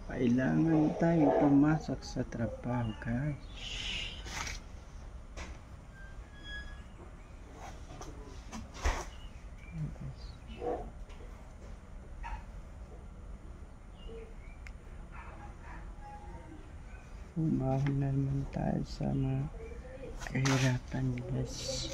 Kailangan tayo pumasok sa trabaho, guys. Umahon na naman tayo sa mga kahirapan, guys.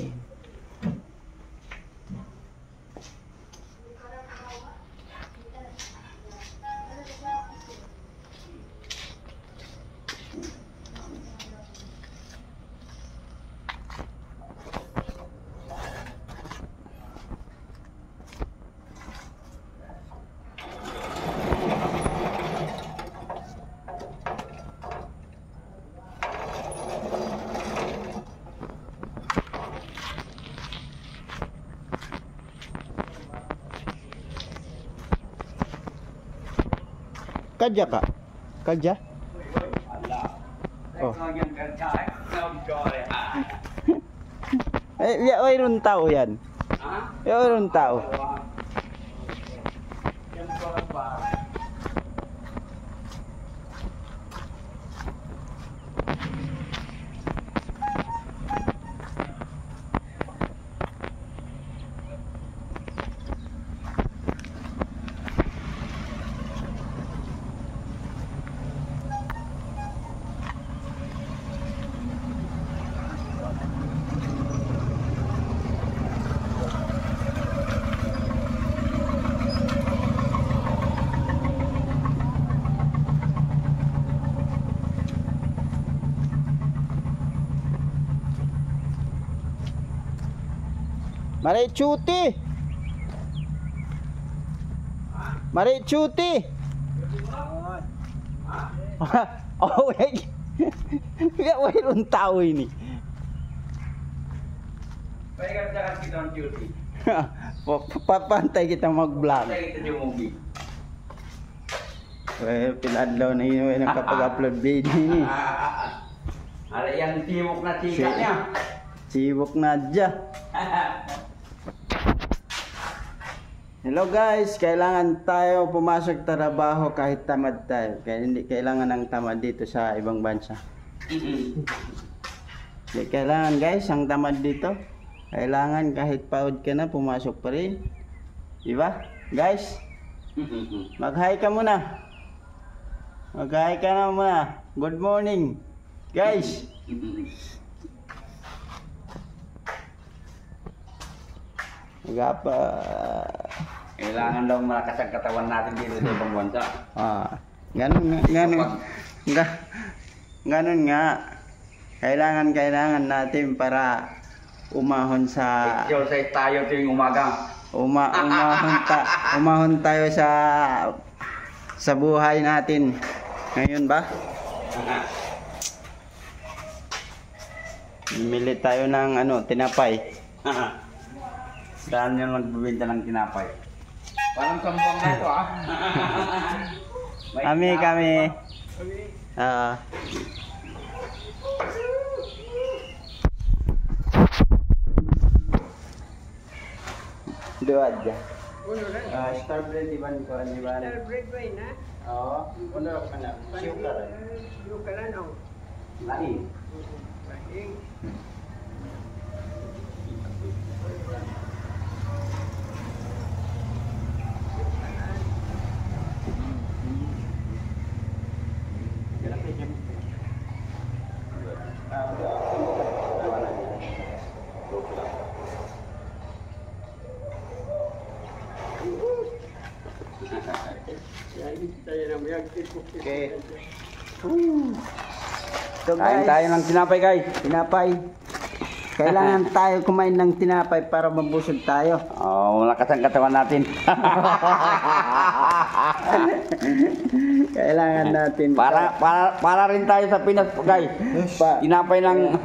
Kadya ka? Kadya? Oh. Eh, mayroon tao yan. Mayroon tao. Mari cuti. Mari cuti. Oh, wait. Mayroon tao ini. Pagkakatakan kita ng cuti. Papantay kita mag-vlog. Pantay kita yung movie. Well, pinadlaw na yun nakapag-upload video ni. Ada yang sibuk na tikanya. Sibuk na dya. Hello guys, kailangan tayo pumasok trabaho kahit tamad tayo. Kaya hindi kailangan ng tamad dito sa ibang bansa. Hindi kailangan guys, ang tamad dito. Kailangan kahit pagod ka na, pumasok pa rin. Diba? Guys, mag-hi ka muna. Mag-hi ka na muna. Good morning, guys. Magapa. Kailangan daw malakas ang katawan natin dito sa ibang bansa. Ganun nga. Kailangan natin para umahon sa exercise tayo tuwing umaga. Umahon tayo sa buhay natin. Ngayon ba? Bumili tayo ng tinapay. Dahil nyo nagbibenta ng tinapay. Parang sambong na ito Kami. Dua aja. Star bread di ba? Star bread ba yun, ha? Oo. Ano ka na? Sugar. Sugar ano? Lain. Lain. Okay. So Kain tayo ng tinapay, guys. Tinapay. Kailangan tayo kumain ng tinapay para mabusog tayo. Malakas ang katawan natin. Kailangan natin para rin tayo sa Pinas, guys. Tinapay ng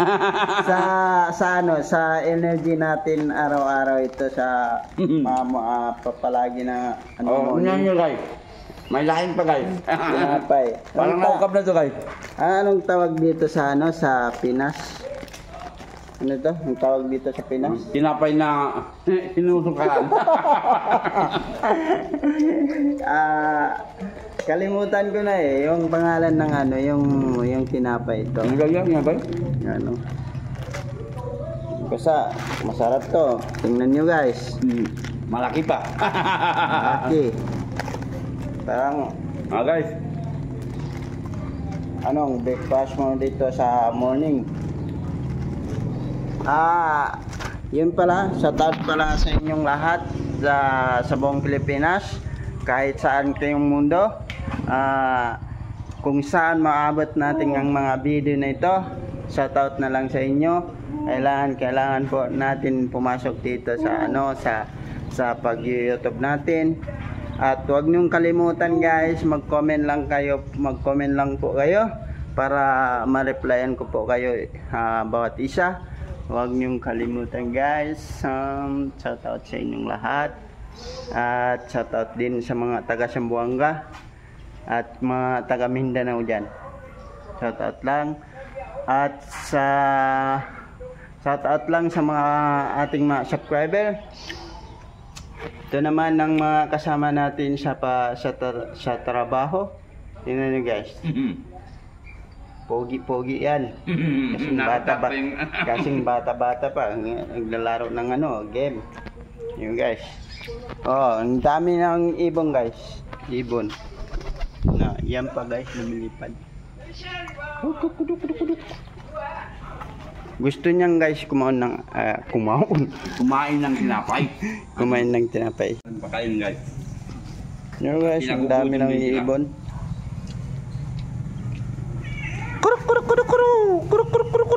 sa energy natin araw-araw ito sa papalagi na yan yun, guys. May lain pa, guys. Tinapay. Parang naukap na to, guys. Anong tawag dito sa sa Pinas? Ano to? Ang tawag dito sa Pinas? Tinapay na sinusukaran. Kalimutan ko na eh, yung pangalan ng ano, yung tinapay ito. Ano ganyan? Nga ba? Ano? Basta, masarap to. Tingnan nyo guys. Malaki pa. Malaki. Parang, Guys. anong breakfast mo dito sa morning? Yun pala, shoutout pala sa inyong lahat sa buong Pilipinas, kahit saan kayong mundo. Kung saan maabot natin ang mga video na ito, shoutout na lang sa inyo. Kailangan po natin pumasok dito sa sa pag-YouTube natin. At huwag niyong kalimutan guys, mag-comment lang po kayo para ma-replyan ko po kayo bawat isa. Huwag niyong kalimutan guys. Shoutout sa inyong lahat. At shoutout din sa mga taga Sambuanga at mga taga Mindanao dyan. Shoutout lang. At shoutout lang sa mga ating mga subscriber. Ito naman ang mga kasama natin sa trabaho. Tingnan nyo guys. Pogi-pogi yan. Kasing bata-bata pa. Naglalaro ng game. Yun guys. Ang dami ng ibon guys. Ibon. Yan pa guys, lumilipad. Gusto niyang guys kumain ng tinapay. Kumain ng tinapay. Pakain guys. Yun guys, ang dami ng ibon. Kuruk kuruk kuruk kuruk kuruk kuruk kuruk kuruk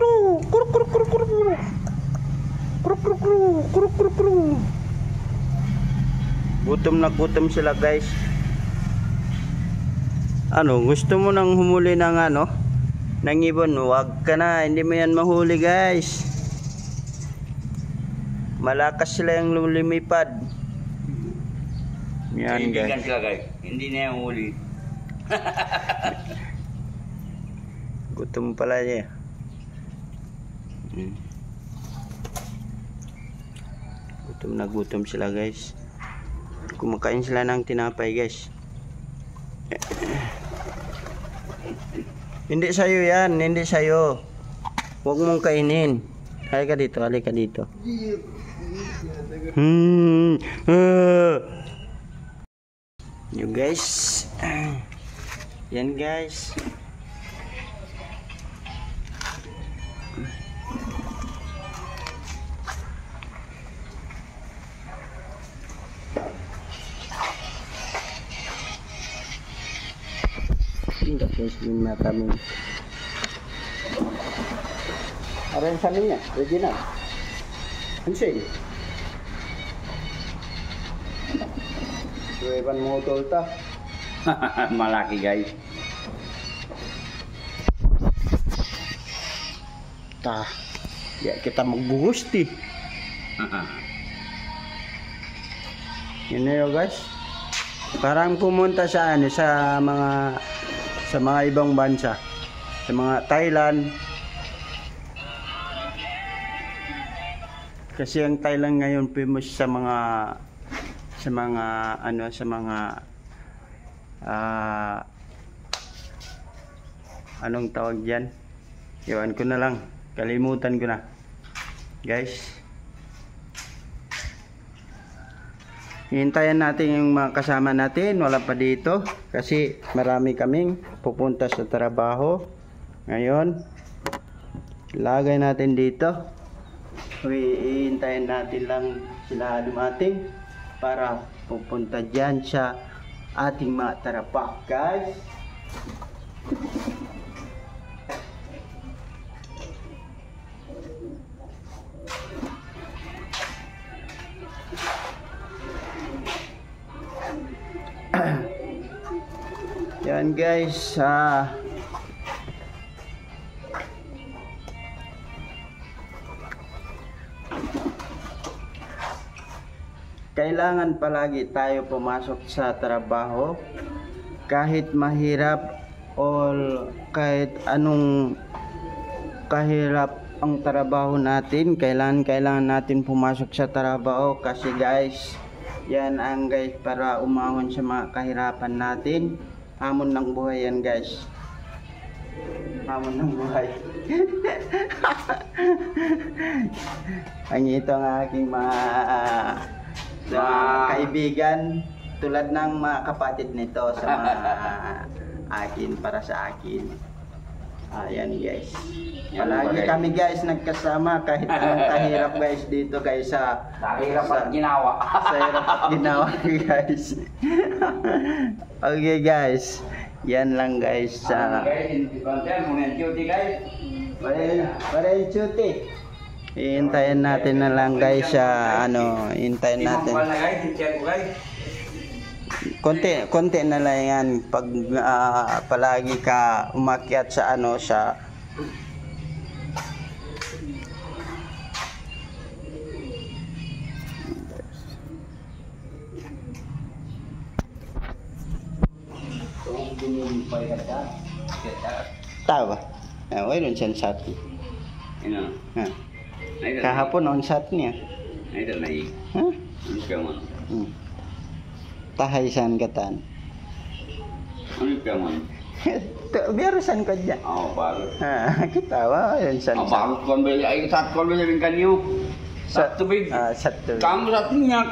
kuruk kuruk kuruk kuruk kuruk kuruk kuruk kuruk kuruk. Gutom sila guys. Gusto mo nang humuli ng ng ibon? Huwag ka na, hindi mo yan mahuli guys. Malakas sila yung lumipad. Yan guys. Hindi na yung huli. Gutom pala niya. Gutom sila guys. Kumakain sila ng tinapay guys. Hindi sa'yo yan, hindi sa'yo. Huwag mong kainin. Halika dito. Yung guys. Yan guys. Hindi guys, yung mata mo. Aran sa niya, pwede na. Hansay. Suweban mo tolta. Malaki guys. Ya kita magbugusti. Yun na yun guys. Parang pumunta sa mga ibang bansa, sa mga Thailand. Kasi ang Thailand ngayon famous sa mga anong tawag diyan? Iwan ko na lang. Kalimutan ko na. Guys. Hintayin natin yung mga kasama natin, wala pa dito kasi marami kaming pupunta sa trabaho. Ngayon, lagay natin dito. Hintayin natin lang sila dumating para pupunta dyan sa ating mga trabaho, guys. Yan guys, kailangan palagi tayo pumasok sa trabaho kahit mahirap o kahit anong kahirap ang trabaho natin. Kailangan natin pumasok sa trabaho kasi guys, yan ang guys para umahon sa mga kahirapan natin. Hamon ng buhay yan guys. Hamon ng buhay. Ang ito ang aking mga kaibigan tulad ng mga kapatid nito sa mga akin, para sa akin. Ayan guys. Palagi kami guys nagkasama kahit anong kahirap guys dito guys sa Hirap at ginawa. sa hirap at ginawa guys. Okay guys. Yan lang guys sa para cuti. Hintayin natin na lang guys sa hintayin natin. Konti na lang yan pag palagi ka umakyat sa sa tawa. Mayroon siyang shot. Kahapon ang shot niya. Ha? Tahay saan katan? Biarusan ko dyan. Baru. Kita wa yun saan. Baru kon be ay sat kon be kan niyo. Satu big. Satu. Kamu satunya.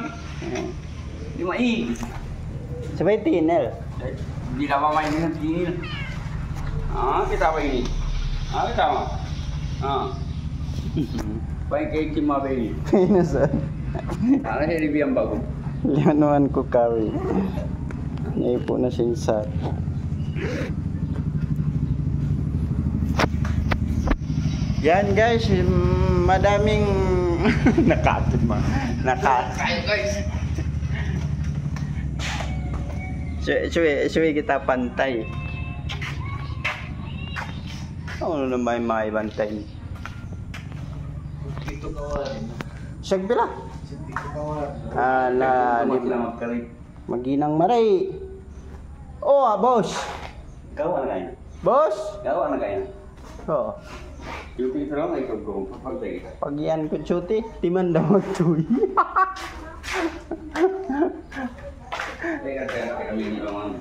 Di mai. Sabay tinel. Di dapat main dengan tinil. Kita apa ini? Kita apa? Baik kayak cima be ini. Pinusan. Ana jadi biang bagus. Lianuan ko kari. Naipo na sinsa. Yan guys, madaming nakatid mo. Kayo guys. Suwi kita pantay. Ano na may maibantay? Sagbila. Maginang maray. Oh, boss. Kau anak kaya? Boss. Kau anak kaya? Oo. Yung pinro ay kagong papagday kita. Pag yan ko chuti, timan daw magtuwi. Teka kami ni Bang.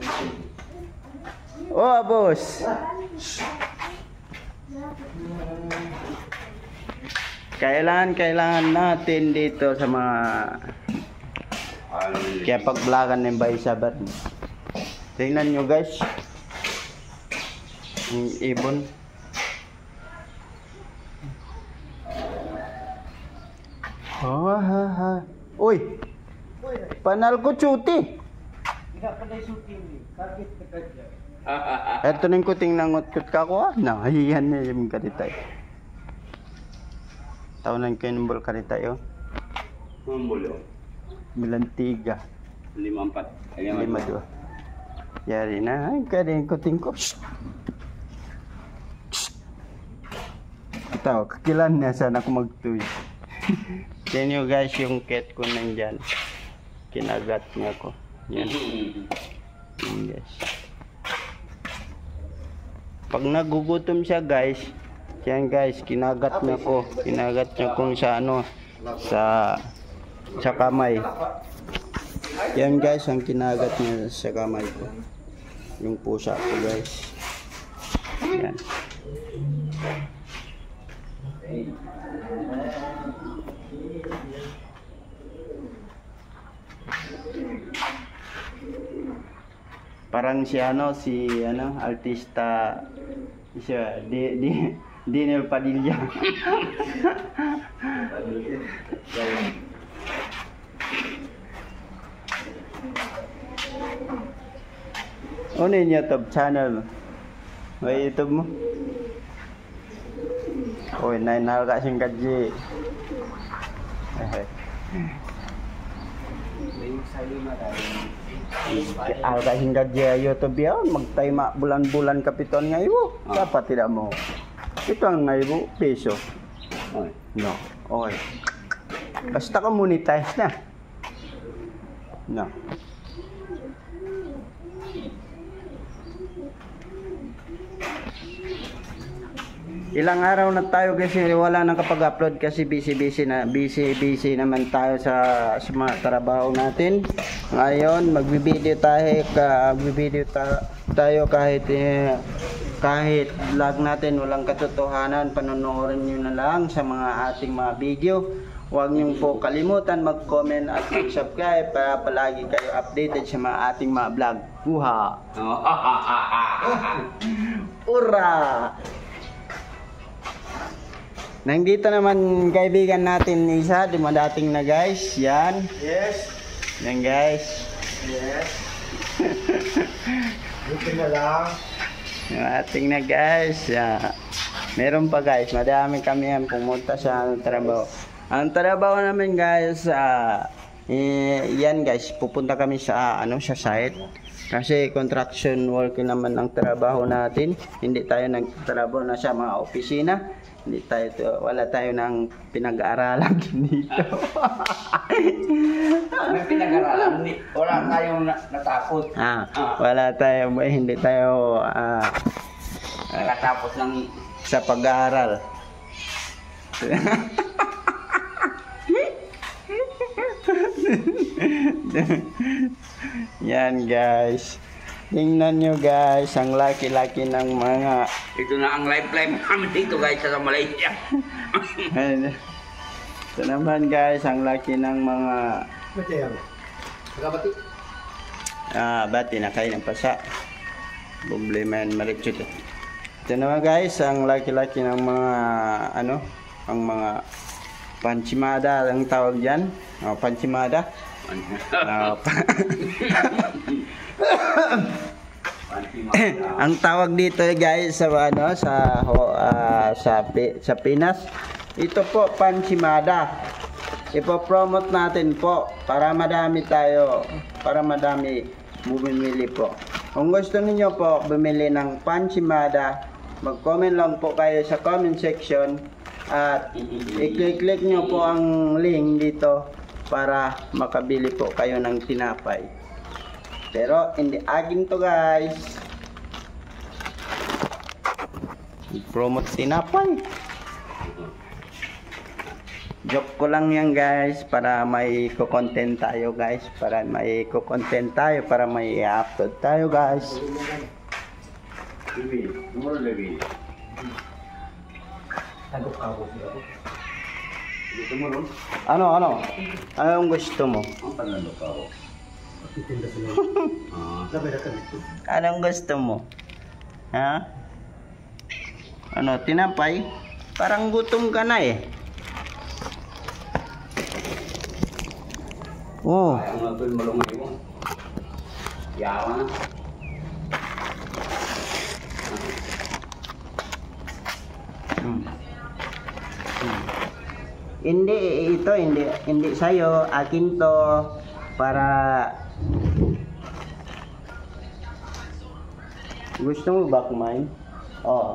Oh, boss. Kailangan natin dito sa mga kaya pag-vlogan ng bay sabat. Tingnan nyo guys. Ang ibon. Uy. Panal ko chuti. Eto ning kuting nangot-kot ka ko. Nahiyan na yung karitay. Tahunan kayo ng bol karitay oh. Membulo. Bilantiga. 54. 52. Yari na. Ay, kading kuting ko. Ito, kakilan na sana ako magtuwi. Tignan nyo guys yung cat ko nandyan. Kinagat niya ko. Yan. Yan guys. Pag nagugutom siya guys, yan guys, kinagat niya ko. Kinagat niya kung sa sa kamay. Yan guys, ang kinagat niya sa kamay ko. Yung pusa ko guys. Yan. Parang si artista siya, Daniel Padilla. Ano yung YouTube channel? May YouTube mo? Oy, nainahal ka siyang kadji. Al ka siyang kadji YouTube yun. Magtayma bulan-bulan kapiton nga iwo. Dapat tidak mo. Ito ang nga iwo, peso. No. Okay. Basta ka monetize na. No. Ilang araw na tayo kasi wala nang kapag-upload kasi busy naman tayo sa mga trabaho natin. Ngayon magbibideo tayo kahit vlog natin walang katotohanan, panonoorin niyo na lang sa mga ating mga video. Huwag niyo po kalimutan mag-comment at mag-subscribe para palagi kayo updated sa mga ating mga vlog. Uha! Ura! Nandito naman kaibigan natin isa, dumadating na guys. Yan. Yes. Yan guys. Yes. Buti na lang. Dumadating na guys. Yan. Meron pa guys, madami kami yan pumunta sa trabaho. Ang trabaho namin guys, yan guys, pupunta kami sa sa site. Kasi construction worker naman ang trabaho natin. Hindi tayo nagtrabaho na sa mga opisina. Wala tayo ng pinag-aaralan dito. May pinag-aralan, wala tayong natakot. Hindi tayo Nakatapos ng sa pag-aaral. Yan guys. Tingnan nyo guys, ang laki-laki ng mga ito na ang lifeline namin dito guys sa Malaysia. ito naman guys, ang laki ng mga Buti yan. Pagkabati. bati na kayo ng pasa. Problema yan maritsut. Ito naman guys, ang laki-laki ng mga ang mga panchimada ang tawag dyan. Panchimada. Ang tawag dito guys sa Pinas, ito po panchimada. Ipo-promote natin po para madami bumimili po. Kung gusto niyo po bumili ng panchimada, mag-comment lang po kayo sa comment section at i-click nyo po ang link dito para makabili po kayo ng tinapay. Pero hindi akin to guys. I-promote tinapay. Joke ko lang yan guys, para may content tayo guys, para may upload tayo guys. Ano? Anong gusto mo? Anong gusto mo? Ha? Tinapay? Parang gutom ka na eh. Oh. Hindi sa'yo, akin to para gusto mo ba kumain?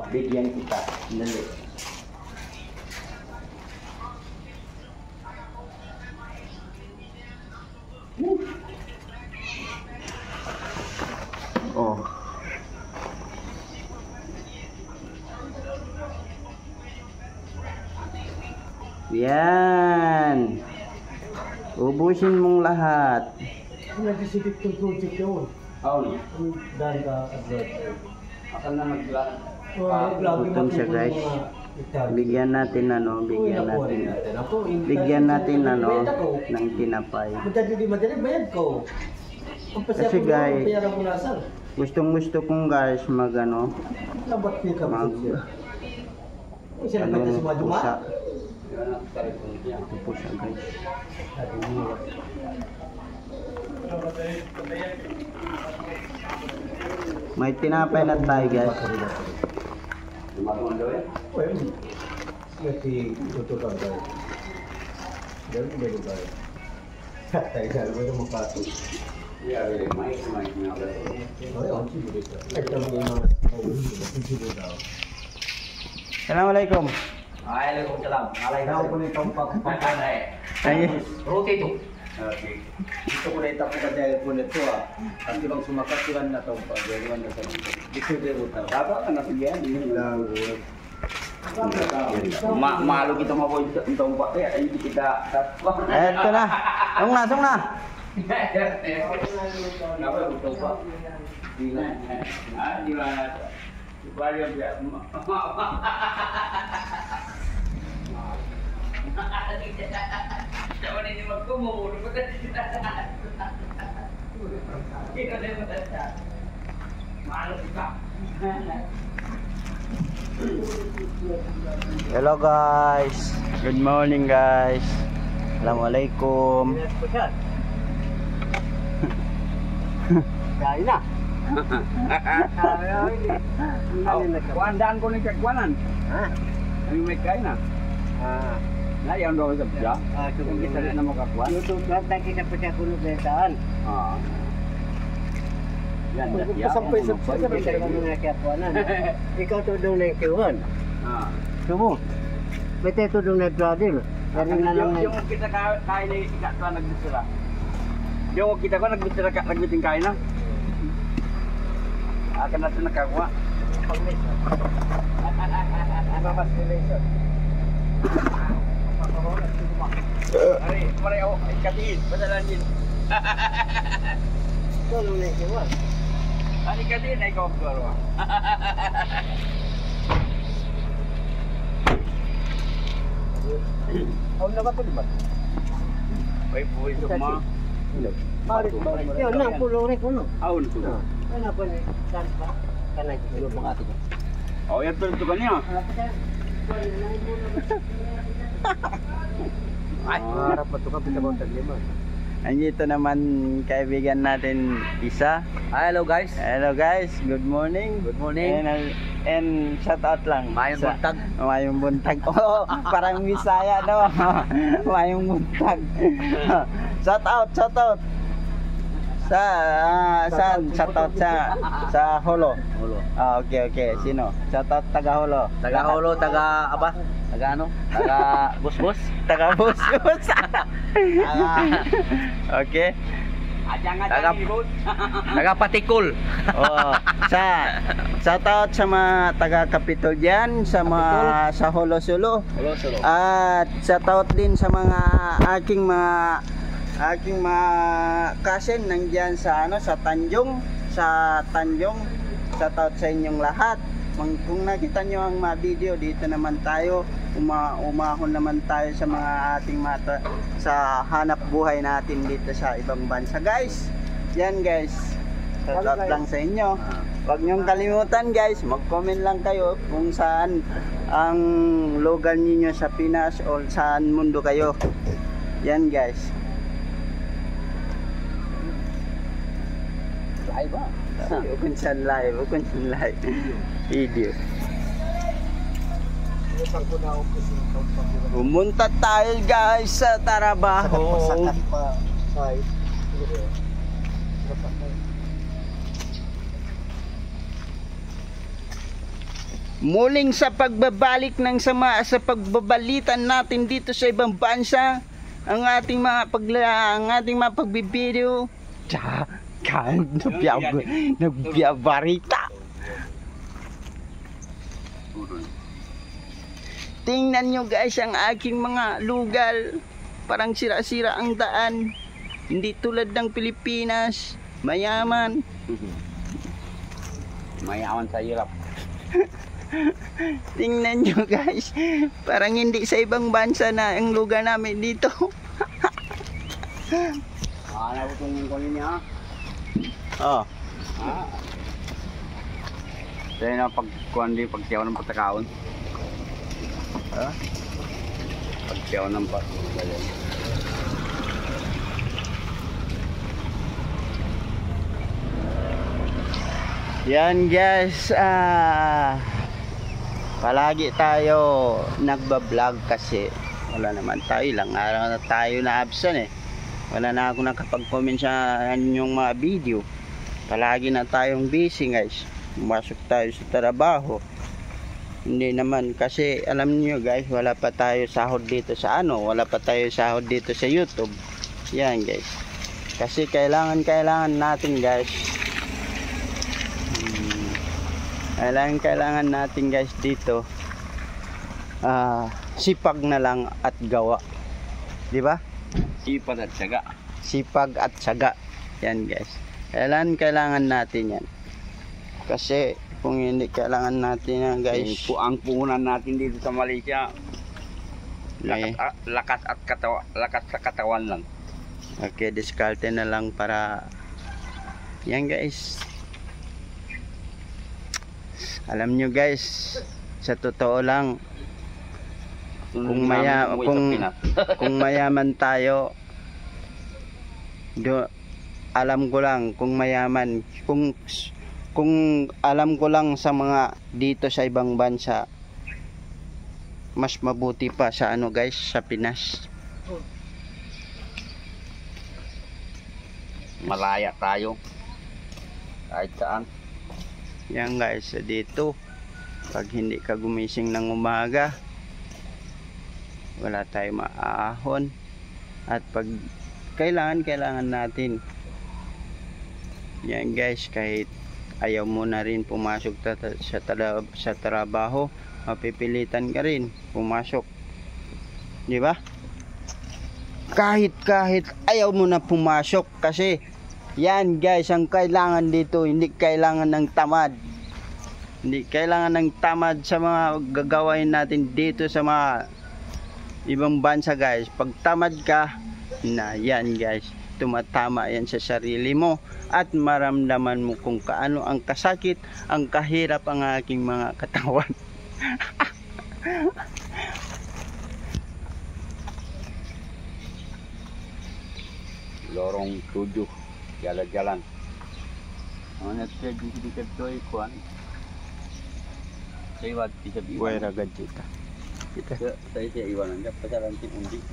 Bigyan kita. Dali. Yan. Ubusin mong lahat. Nag-isipit yung project yun. no? Dahil ka abroad. Akan na mag-vlog. Gutom siya guys. Bigyan natin ng tinapay. Madali bayad ko. Kasi guys, gusto kong guys Lambat niya ka pusa. Ito pusa guys. May tinapay na tayo guys. Assalamualaikum. Waalaikumsalam. Roti itu. Okay. Dito ko na itapos ka dahil po nito Kasi bang sumakatiwan na ito pag-galiwan na sa dito. Dito din mo tao. Dapat kan nasi bian ini. Malu kita mau untuk buat ya, ini kita Eto na. Song na. Kenapa betul Pak? Di mana? Bayar dia. Jangan ini aku mau malu kita. Hello guys. Good morning guys. Assalamualaikum. Kain na. Kuandaan ko ni kekuanan. Ano may kain na? Nah, yang dua kerja. Kung Kita lihat nama kakuan. YouTube lang tayo kita pecah kuno betaan. Yan, Sampai kita mga kapuanan. Ikaw tudong na kiwan. Sumo. Bete tudong na travel. Galing na lang. Yung kita kain ni ikat tuan nagbisira. Yung kita ko nagbisira nagbiting kain na. Akan natin nakakuha. Babas relation. Ari, mari ako ikatiin, padalan din. Tudong na kiwan. Ani ikatiin ay ko garo. Aw na ba to ba? Baik boy semua. Balik. Yo nang pulong rin kuno. Aun tu. Ano pa ni? Kan pa? Kanay ko mga ato. Oh, yan tu kanyo. Ay, harap pa to ka pinabot taglima. Andito naman kaibigan natin isa. Hello guys. Hello guys, good morning. Good morning. And shout out lang. Mayong buntag. Mayong buntag. Oh, parang Bisaya no. Mayong buntag. Shout out. Sa shout out sa Holo. Holo. Okay. Sino? Shout out taga Holo. Taga Holo, taga apa? Taga ano? Taga bus-bus. Taga Bus. Okay. Taga Patikul. Oh, shout out sa mga taga Kapitol diyan, sa mga sa Holo Solo. At shout out din sa mga aking mga cousin nandiyan sa sa Tanjung. Shout out sa inyong lahat. Kung nakita nyo ang mga video, dito naman tayo umahon naman tayo sa mga ating mata sa hanap buhay natin dito sa ibang bansa guys. Yan guys, shout out lang sa inyo. Huwag nyong kalimutan guys, mag-comment lang kayo kung saan ang lugar niyo sa Pinas o saan mundo kayo. Yan guys. Live ba? Ukun sa live video. Pumunta tayo guys sa trabaho. Sakat pa sa Muling sa pagbabalik ng sa pagbabalitan natin dito sa ibang bansa, ang ating mga pagbibideo. Nagbiyabarita. Tingnan nyo guys ang aking mga lugar. Parang sira-sira ang daan. Hindi tulad ng Pilipinas. Mayaman. Mayaman sa hirap. Tingnan nyo guys. Parang hindi sa ibang bansa na ang lugar namin dito. Nabutong ko niya. Oh. Dahil na pagsiyaw ng patakaon. Pagsiyaw ng patakaon. Yan guys, palagi tayo nagbablog kasi wala naman tayo, ilang araw na tayo na absent wala na ako nakapag-comment sa inyong mga video. Palagi na tayong busy guys, masok tayo sa trabaho. Hindi naman kasi alam niyo guys, wala pa tayo sahod dito sa wala pa tayo sahod dito sa YouTube. Yan guys, kasi kailangan natin guys, kailangan natin guys dito sipag na lang at gawa. Di ba? Sipag at syaga. Sipag at syaga. Yan guys. Kailangan natin yan. Kasi kung hindi kailangan natin yan guys. Ang puhunan natin dito sa Malaysia, May, lakas sa katawan lang. okay, diskarte na lang para yan guys. Alam nyo guys, sa totoo lang, kung mayaman tayo, alam ko lang kung mayaman, kung alam ko lang sa mga dito sa ibang bansa, mas mabuti pa sa ano guys, sa Pinas. Malaya tayo kahit saan. Yan guys, dito pag hindi ka gumising ng umaga, wala tayong maahon. At pag kailangan natin yan guys, kahit ayaw mo na rin pumasok sa trabaho, mapipilitan ka rin pumasok, di ba? Kahit ayaw mo na pumasok, kasi yan guys, ang kailangan dito, hindi kailangan ng tamad. Hindi kailangan ng tamad sa mga gagawin natin dito sa mga ibang bansa guys. Pag tamad ka, na yan guys, tumatama yan sa sarili mo at maramdaman mo kung kaano ang kasakit, ang kahirap ang aking mga katawan. Lorong 7 jalan-jalan. Ano sedikit toy kuan. Saya wag bisa Buhay biwan. ragad kita. Saya iwanan dapat pasaran tin undi.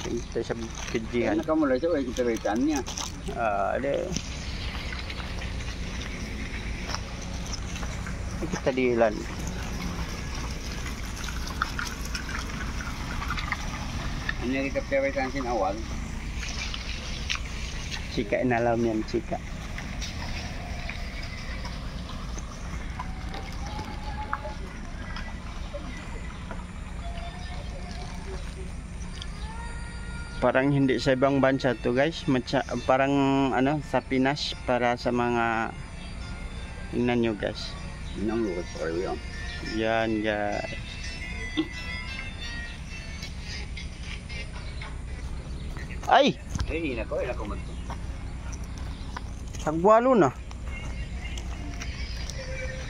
Kita sa kejian. Ano kamu lagi kita betannya. Ada. Kita dilan. Hanya kita betan sin awal. Chika inalam yan, chika. Parang hindi sa ibang bansa to guys, parang ano sa Pinas, para sa mga, tingnan nyo guys. Nang lukat pa kayo yan. Yan guys. Ay! Nako man. Tagwalo na.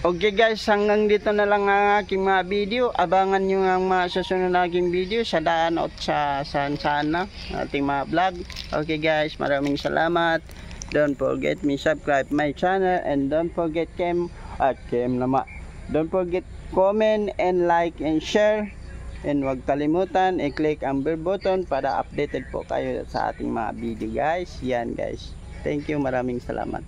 Okay guys, hanggang dito na lang ang aking mga video. Abangan nyo ang mga susunod na aking video sa daan at sa saan na ating mga vlog. Okay guys, maraming salamat. Don't forget me subscribe my channel, and don't forget don't forget comment and like and share. And huwag kalimutan i-click ang bell button para updated po kayo sa ating mga video guys. Yan guys. Thank you, maraming salamat.